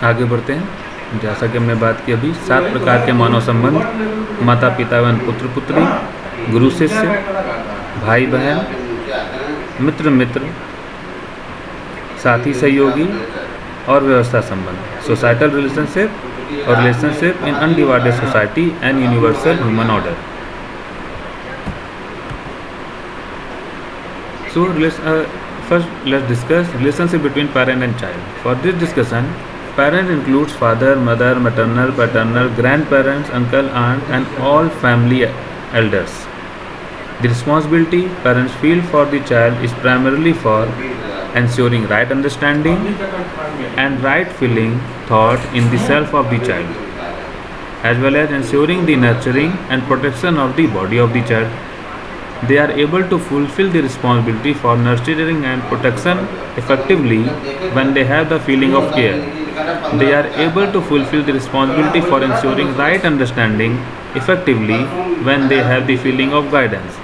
आगे बढ़ते हैं। जैसा कि हमने बात की अभी 7 प्रकार के मानव संबंध: माता पिता एवं पुत्र पुत्री, गुरु शिष्य, भाई बहन, मित्र मित्र, साथी सहयोगी और व्यवस्था संबंध, सोसाइटल रिलेशनशिप और relationship in undivided society and universal human order. So first let's discuss relationship between parent and child. For this discussion, parent includes father, mother, maternal, paternal, grandparents, uncle, aunt and all family elders. The responsibility parents feel for the child is primarily for ensuring right understanding and right feeling thought in the self of the child, as well as ensuring the nurturing and protection of the body of the child. They are able to fulfill the responsibility for nurturing and protection effectively when they have the feeling of care. They are able to fulfill the responsibility for ensuring right understanding effectively when they have the feeling of guidance.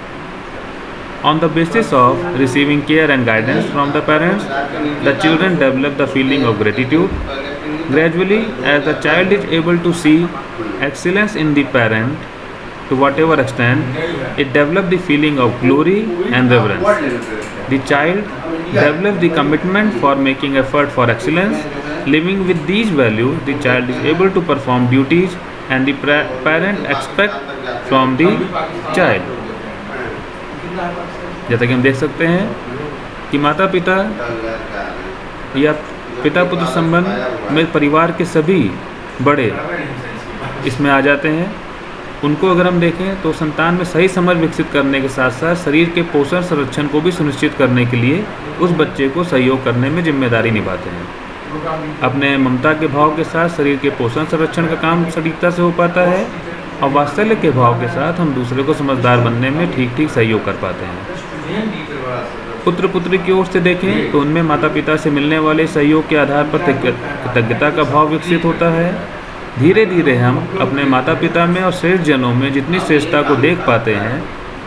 On the basis of receiving care and guidance from the parents, the children develop the feeling of gratitude. Gradually, as the child is able to see excellence in the parent, to whatever extent, it develops the feeling of glory and reverence. The child develops the commitment for making effort for excellence. Living with these values, the child is able to perform duties and the parent expect from the child. जैसा कि हम देख सकते हैं कि माता पिता या पिता पुत्र संबंध में परिवार के सभी बड़े इसमें आ जाते हैं। उनको अगर हम देखें तो संतान में सही समझ विकसित करने के साथ साथ शरीर के पोषण संरक्षण को भी सुनिश्चित करने के लिए उस बच्चे को सहयोग करने में जिम्मेदारी निभाते हैं। अपने ममता के भाव के साथ शरीर के पोषण संरक्षण का काम सटीकता से हो पाता है और वात्सल्य के भाव के साथ हम दूसरे को समझदार बनने में ठीक सहयोग कर पाते हैं। पुत्र पुत्री की ओर से देखें तो उनमें माता पिता से मिलने वाले सहयोग के आधार पर कृतज्ञता का भाव विकसित होता है। धीरे धीरे हम अपने माता पिता में और श्रेष्ठ जनों में जितनी श्रेष्ठता को देख पाते हैं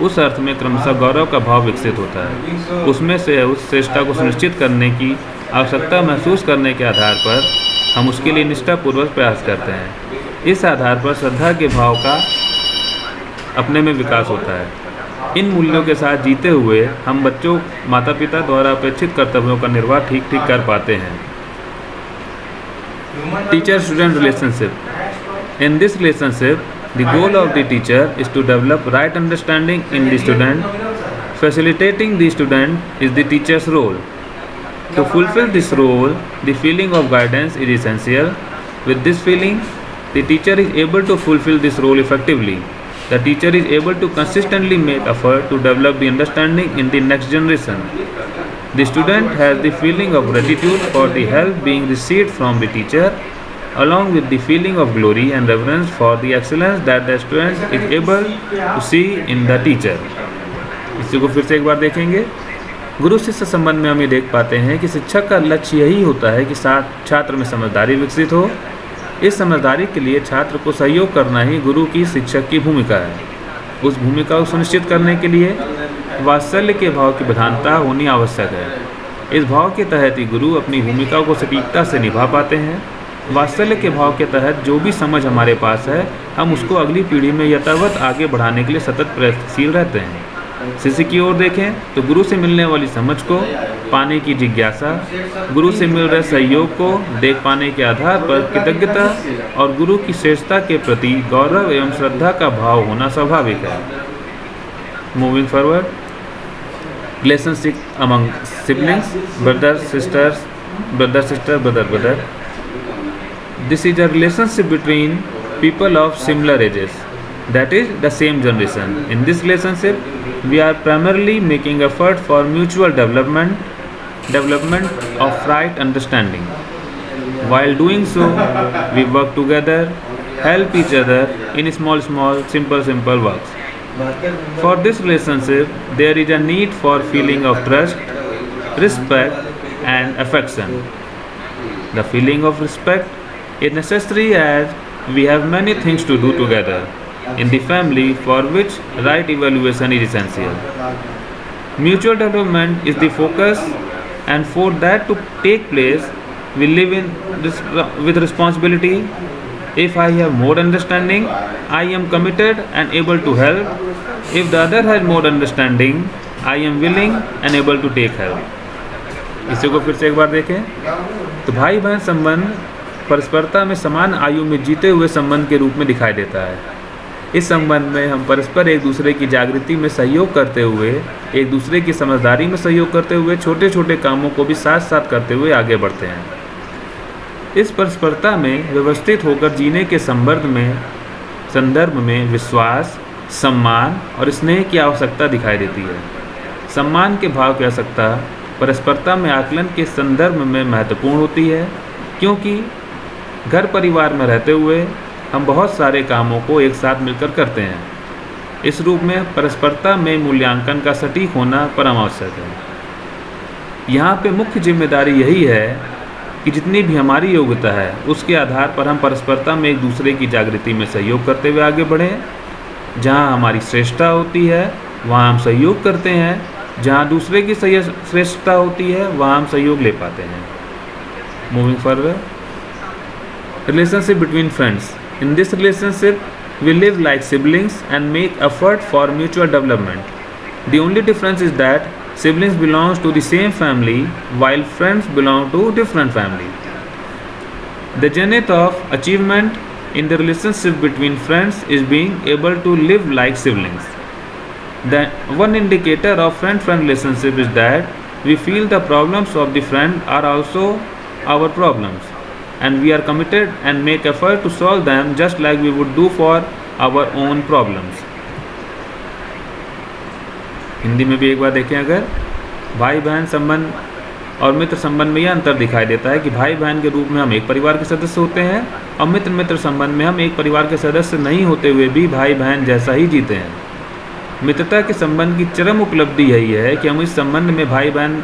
उस अर्थ में क्रमशः गौरव का भाव विकसित होता है। उसमें से उस श्रेष्ठता को सुनिश्चित करने की आवश्यकता महसूस करने के आधार पर हम उसके लिए निष्ठापूर्वक प्रयास करते हैं। इस आधार पर श्रद्धा के भाव का अपने में विकास होता है। इन मूल्यों के साथ जीते हुए हम बच्चों माता पिता द्वारा अपेक्षित कर्तव्यों का निर्वाह ठीक कर पाते हैं। Teacher-student relationship. In this relationship, the goal of the teacher is to develop right understanding in the student. Facilitating the student is the teacher's role. To fulfill this role, the feeling of guidance is essential. With this feeling, the teacher is able to fulfill this role effectively. The teacher is able to consistently make effort to develop the understanding in the next generation. The student has the feeling of gratitude for the help being received from the teacher, along with the feeling of glory and reverence for the excellence that the student is able to see in the teacher. इसी को फिर से एक बार देखेंगे। गुरु शिष्य संबंध में हम ये देख पाते हैं कि शिक्षक का लक्ष्य यही होता है कि छात्र में समझदारी विकसित हो। इस समझदारी के लिए छात्र को सहयोग करना ही गुरु की शिक्षक की भूमिका है। उस भूमिका को सुनिश्चित करने के लिए वात्सल्य के भाव की प्रधानता होनी आवश्यक है। इस भाव के तहत ही गुरु अपनी भूमिका को सटीकता से निभा पाते हैं। वात्सल्य के भाव के तहत जो भी समझ हमारे पास है हम उसको अगली पीढ़ी में यथावत आगे बढ़ाने के लिए सतत प्रयत्नशील रहते हैं। शिष्य की ओर देखें तो गुरु से मिलने वाली समझ को पाने की जिज्ञासा, गुरु से मिल रहे सहयोग को देख पाने के आधार पर कृतज्ञता और गुरु की श्रेष्ठता के प्रति गौरव एवं श्रद्धा का भाव होना स्वाभाविक है। Moving forward, relationship among siblings, brother sister, brother. This is a relationship between people of similar ages, that is the same generation. In this relationship, we are primarily making effort for mutual development of right understanding. While doing so, we work together, help each other in small, simple works. For this relationship, there is a need for feeling of trust, respect, and affection. The feeling of respect is necessary as we have many things to do together in the family for which right evaluation is essential. Mutual development is the focus, and for that to take place, we live in with responsibility. If I have more understanding, I am committed and able to help. If the other has more understanding, I am willing and able to take help. इसी को फिर से एक बार देखें तो भाई बहन संबंध परस्परता में समान आयु में जीते हुए संबंध के रूप में दिखाई देता है। इस संबंध में हम परस्पर एक दूसरे की जागृति में सहयोग करते हुए, एक दूसरे की समझदारी में सहयोग करते हुए, छोटे छोटे कामों को भी साथ साथ करते हुए आगे बढ़ते हैं। इस परस्परता में व्यवस्थित होकर जीने के संदर्भ में विश्वास, सम्मान और स्नेह की आवश्यकता दिखाई देती है। सम्मान के भाव की आवश्यकता परस्परता में आकलन के संदर्भ में महत्वपूर्ण होती है, क्योंकि घर परिवार में रहते हुए हम बहुत सारे कामों को एक साथ मिलकर करते हैं। इस रूप में परस्परता में मूल्यांकन का सटीक होना परम आवश्यक है। यहाँ पे मुख्य जिम्मेदारी यही है कि जितनी भी हमारी योग्यता है उसके आधार पर हम परस्परता में एक दूसरे की जागृति में सहयोग करते हुए आगे बढ़ें। जहाँ हमारी श्रेष्ठता होती है वहाँ हम सहयोग करते हैं, जहाँ दूसरे की श्रेष्ठता होती है वहाँ हम सहयोग ले पाते हैं। Moving further, relationship between friends. In this relationship, we live like siblings and make effort for mutual development. The only difference is that siblings belong to the same family while friends belong to different family. The zenith of achievement in the relationship between friends is being able to live like siblings. The one indicator of friend-friend relationship is that we feel the problems of the friend are also our problems, and we are committed and make effort to solve them just like we would do for our own problems. Hindi में भी एक बार देखें, अगर भाई बहन संबंध और मित्र संबंध में यह अंतर दिखाई देता है कि भाई बहन के रूप में हम एक परिवार के सदस्य होते हैं और मित्र मित्र संबंध में हम एक परिवार के सदस्य नहीं होते हुए भी भाई बहन जैसा ही जीते हैं। मित्रता के संबंध की चरम उपलब्धि यही है कि हम इस संबंध में भाई बहन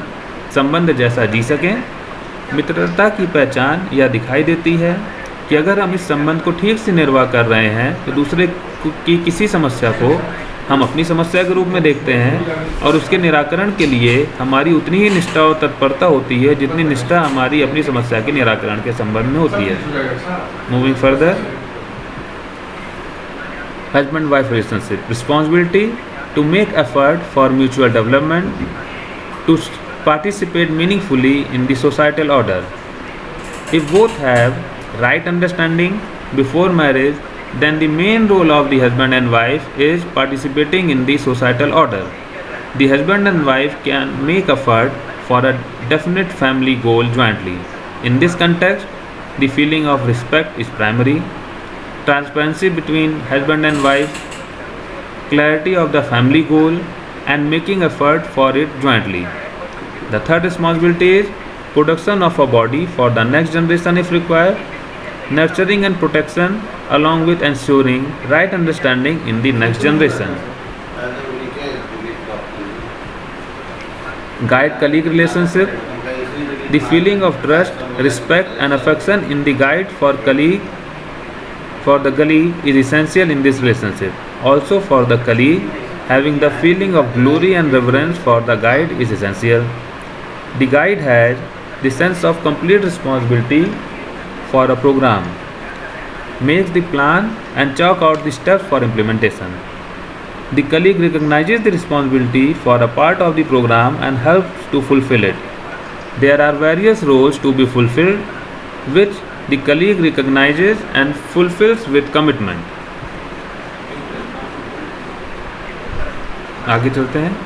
संबंध जैसा जी सकें। मित्रता की पहचान यह दिखाई देती है कि अगर हम इस संबंध को ठीक से निर्वाह कर रहे हैं तो दूसरे की किसी समस्या को हम अपनी समस्या के रूप में देखते हैं और उसके निराकरण के लिए हमारी उतनी ही निष्ठा और तत्परता होती है जितनी निष्ठा हमारी अपनी समस्या के निराकरण के संबंध में होती है। Moving further, husband wife relationship, responsibility to make effort for mutual development, to participate meaningfully in the societal order. If both have right understanding before marriage, then the main role of the husband and wife is participating in the societal order. The husband and wife can make effort for a definite family goal jointly. In this context, the feeling of respect is primary. Transparency between husband and wife, clarity of the family goal, and making effort for it jointly. The third responsibility is production of a body for the next generation if required, nurturing and protection along with ensuring right understanding in the next generation. Guide colleague relationship. The feeling of trust, respect and affection in the guide for the colleague is essential in this relationship. Also for the colleague, having the feeling of glory and reverence for the guide is essential. The guide has the sense of complete responsibility for a program, makes the plan and chalk out the steps for implementation. The colleague recognizes the responsibility for a part of the program and helps to fulfill it. There are various roles to be fulfilled, which the colleague recognizes and fulfills with commitment. आगे चलते हैं।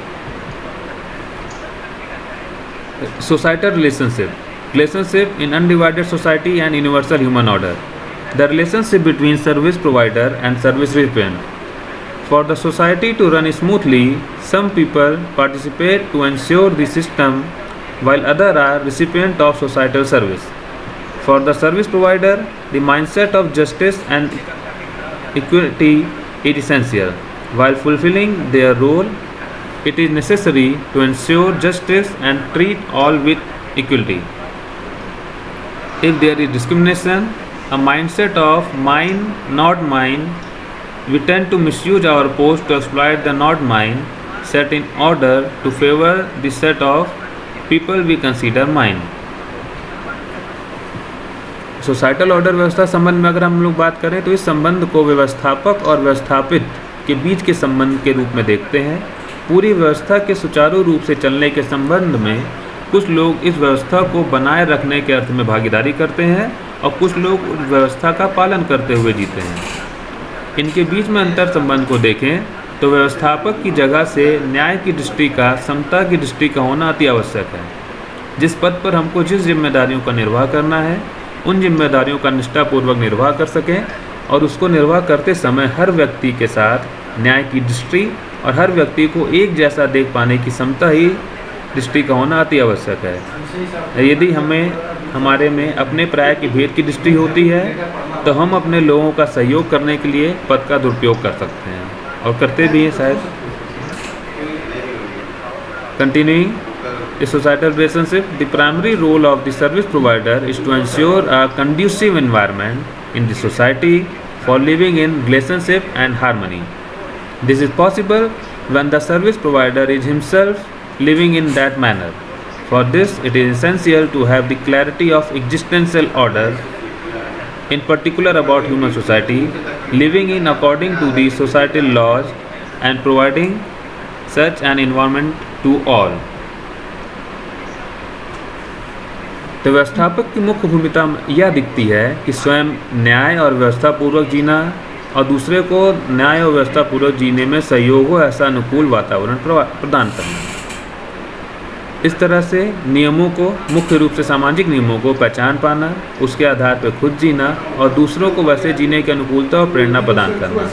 Societal relationship in undivided society and universal human order. The relationship between service provider and service recipient. For the society to run smoothly, some people participate to ensure the system, while others are recipient of societal service. For the service provider, the mindset of justice and equity is essential. While fulfilling their role, it is necessary to ensure justice and treat all with equality. If there is discrimination, a mindset of mine, not mine, we tend to misuse our post to exploit the not mine set in order to favor the set of people we consider mine. Societal order व्यवस्था संबंध में अगर हम लोग बात करें तो इस संबंध को व्यवस्थापक और व्यवस्थापित के बीच के संबंध के रूप में देखते हैं। पूरी व्यवस्था के सुचारू रूप से चलने के संबंध में कुछ लोग इस व्यवस्था को बनाए रखने के अर्थ में भागीदारी करते हैं और कुछ लोग उस व्यवस्था का पालन करते हुए जीते हैं। इनके बीच में अंतर संबंध को देखें तो व्यवस्थापक की जगह से न्याय की दृष्टि का, समता की दृष्टि का होना अति आवश्यक है। जिस पद पर हमको जिस जिम्मेदारियों का निर्वाह करना है उन जिम्मेदारियों का निष्ठापूर्वक निर्वाह कर सकें और उसको निर्वाह करते समय हर व्यक्ति के साथ न्याय की दृष्टि और हर व्यक्ति को एक जैसा देख पाने की क्षमता ही दृष्टि का होना अति आवश्यक है। यदि हमारे में अपने प्राय की भेद की दृष्टि होती है तो हम अपने लोगों का सहयोग करने के लिए पद का दुरुपयोग कर सकते हैं और करते भी हैं शायद। Continuing a societal relationship, the primary role of the service provider is to ensure a conducive environment in the society for living in relationship and harmony. This is possible when the service provider is himself living in that manner. For this, it is essential to have the clarity of existential order, in particular about human society, living in according to the societal laws and providing such an environment to all. तो व्यवस्थापक की मुख्य भूमिका यह दिखती है कि स्वयं न्याय और व्यवस्थापूर्वक जीना और दूसरे को न्याय और व्यवस्थापूर्वक जीने में सहयोग हो ऐसा अनुकूल वातावरण प्रदान करना। इस तरह से नियमों को, मुख्य रूप से सामाजिक नियमों को पहचान पाना, उसके आधार पर खुद जीना और दूसरों को वैसे जीने की अनुकूलता और प्रेरणा प्रदान करना।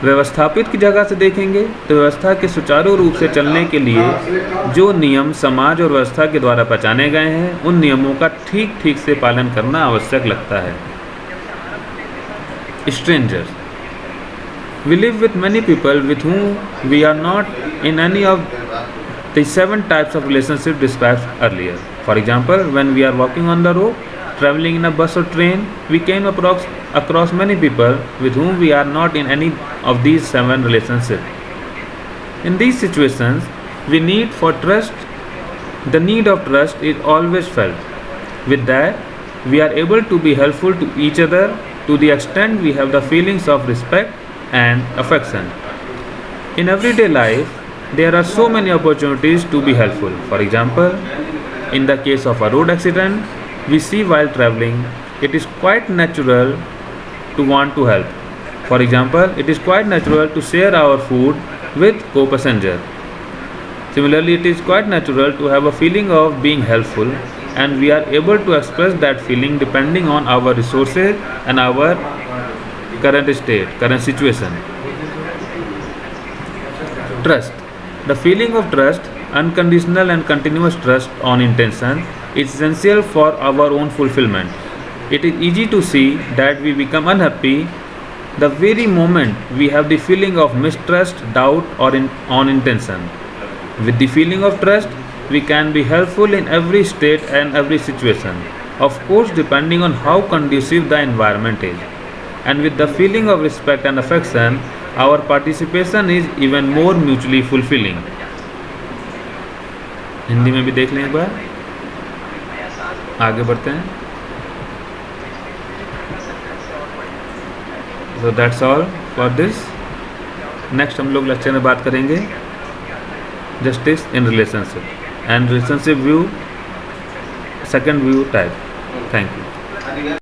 व्यवस्थापित की जगह से देखेंगे तो व्यवस्था के सुचारू रूप से चलने के लिए जो नियम समाज और व्यवस्था के द्वारा पहचाने गए हैं उन नियमों का ठीक ठीक से पालन करना आवश्यक लगता है। Strangers. We live with many people with whom we are not in any of the 7 types of relationship described earlier. For example, when we are walking on the road, traveling in a bus or train, we came across many people with whom we are not in any of these 7 relationships. In these situations, we need for trust. The need of trust is always felt. With that, we are able to be helpful to each other to the extent we have the feelings of respect and affection. In everyday life, there are so many opportunities to be helpful. For example, in the case of a road accident, we see while traveling, it is quite natural to want to help. For example, it is quite natural to share our food with co-passenger. Similarly, it is quite natural to have a feeling of being helpful, and we are able to express that feeling depending on our resources and our current state, current situation. Trust. The feeling of trust, unconditional and continuous trust on intention, is essential for our own fulfillment. It is easy to see that we become unhappy the very moment we have the feeling of mistrust, doubt, or on intention. With the feeling of trust, we can be helpful in every state and every situation, of course depending on how conducive the environment is. And with the feeling of respect and affection, our participation is even more mutually fulfilling. Hindi में भी देख लें एक बार, आगे बढ़ते हैं. So that's all for this. Next हम लोग लेक्चर में बात करेंगे justice in relationship and relationship view, second view type. Thank you.